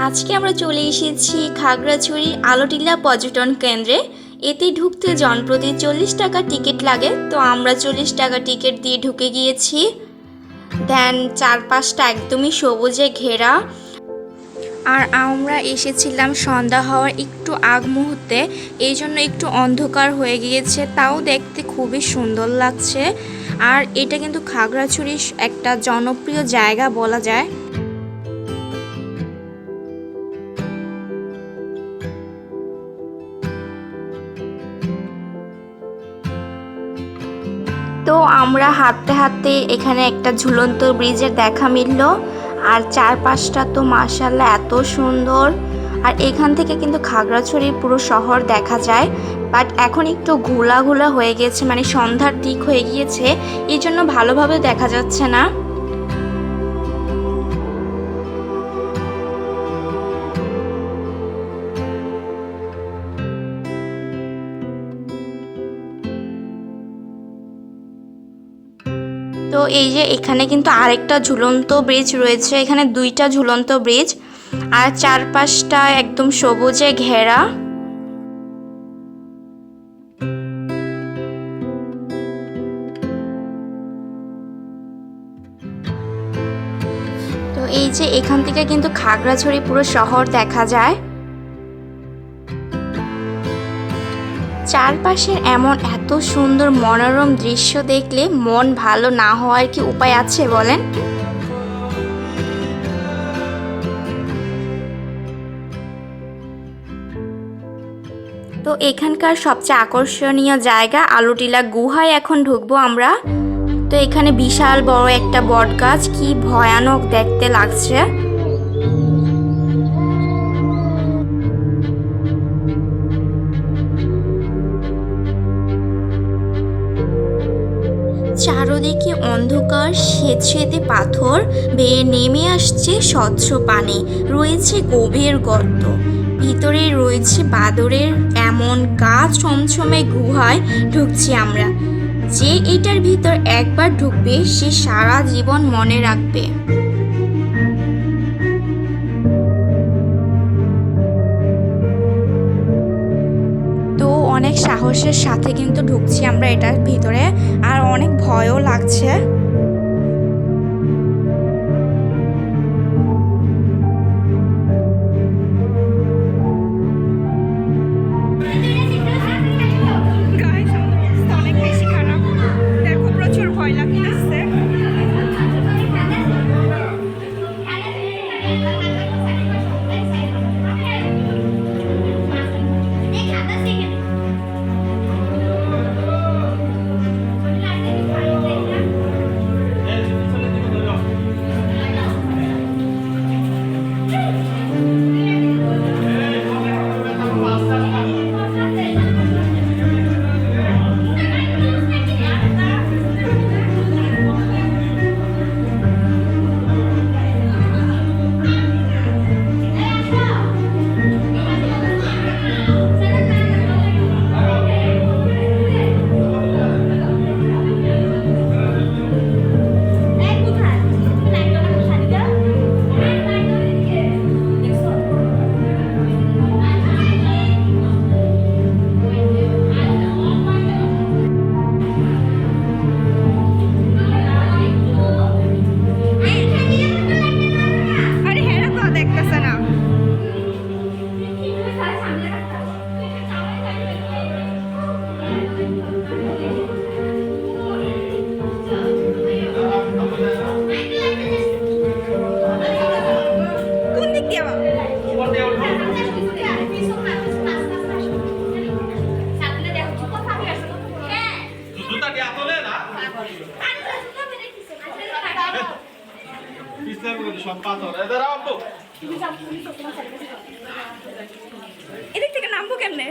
আজকে আমরা চলে এসেছি খাগড়াছড়ি আলোটিলা পর্যটন কেন্দ্রে। এতে ঢুকতে জনপ্রতি 40 টাকা টিকিট লাগে, তো আমরা 40 টাকা টিকিট দিয়ে ঢুকে গিয়েছি। দেন চারপাশটা একদমই সবুজে ঘেরা। আর আমরা এসেছিলাম সন্ধ্যা হওয়ার একটু আগ মুহূর্তে, এই জন্য একটু অন্ধকার হয়ে গিয়েছে, তাও দেখতে খুবই সুন্দর লাগছে। আর এটা কিন্তু খাগড়াছড়ির একটা জনপ্রিয় জায়গা বলা যায়। তো আমরা হাঁটতে হাঁটতে এখানে একটা ঝুলন্ত ব্রিজের দেখা মিলল। আর চারপাশটা তো মাশাআল্লাহ এত সুন্দর। আর এখান থেকে কিন্তু খাগড়াছড়ির পুরো শহর দেখা যায়। বাট এখন একটু ঘোলা ঘোলা হয়ে গেছে, মানে সন্ধ্যার দিক হয়ে গিয়েছে, এই জন্য ভালোভাবে দেখা যাচ্ছে না। তো এই যে এখানে কিন্তু আরেকটা ঝুলন্ত ব্রিজ রয়েছে, এখানে দুইটা ঝুলন্ত ব্রিজ। আর চারপাশটা একদম সবুজে ঘেরা। তো এই যে এখান থেকে কিন্তু খাগড়াছড়ি পুরো শহর দেখা যায়। চারপাশের এমন এত সুন্দর মনোরম দৃশ্য দেখলে মন ভালো না হওয়ার কি উপায় আছে বলেন? তো এখানকার সবচেয়ে আকর্ষণীয় জায়গা আলোটিলা গুহায় এখন ঢুকবো আমরা। তো এখানে বিশাল বড় একটা বটগাছ, কি ভয়ানক দেখতে লাগছে। চারদিকে অন্ধকার, সেঁতসেঁতে পাথর বেয়ে নেমে আসছে স্বচ্ছ পানি, রয়েছে গভীর গর্ত, ভিতরে রয়েছে বাদরের এমন গা ছমছমে গুহায় ঢুকছি আমরা। যে এটার ভিতর একবার ঢুকবে সে সারা জীবন মনে রাখবে। তো অনেক সাহসের সাথে কিন্তু ঢুকছি আমরা এটার ভিতরে, আর অনেক ভয়ও লাগছে। এদিক থেকে নামবো কেমনে?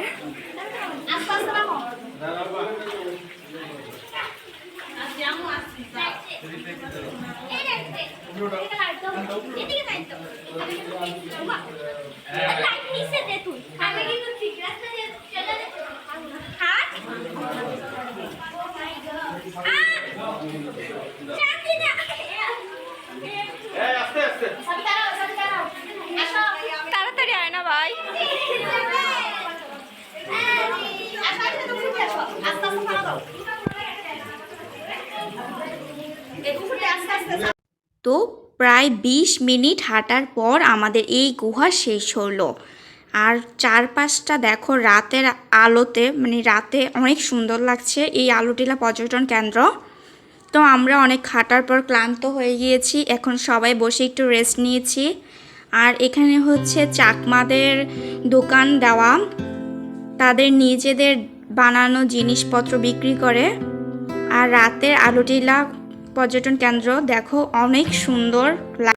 তো প্রায় 20 মিনিট হাঁটার পর আমাদের এই গুহা শেষ হলো। আর চারপাশটা দেখো রাতের আলোতে, মানে রাতে অনেক সুন্দর লাগছে এই আলোটিলা পর্যটন কেন্দ্র। তো আমরা অনেক হাঁটার পর ক্লান্ত হয়ে গিয়েছি, এখন সবাই বসে একটু রেস্ট নিয়েছি। আর এখানে হচ্ছে চাকমাদের দোকান দেওয়া, তাদের নিজেদের বানানো জিনিসপত্র বিক্রি করে। আর রাতের আলোটিলা পর্যটন কেন্দ্র দেখো অনেক সুন্দর।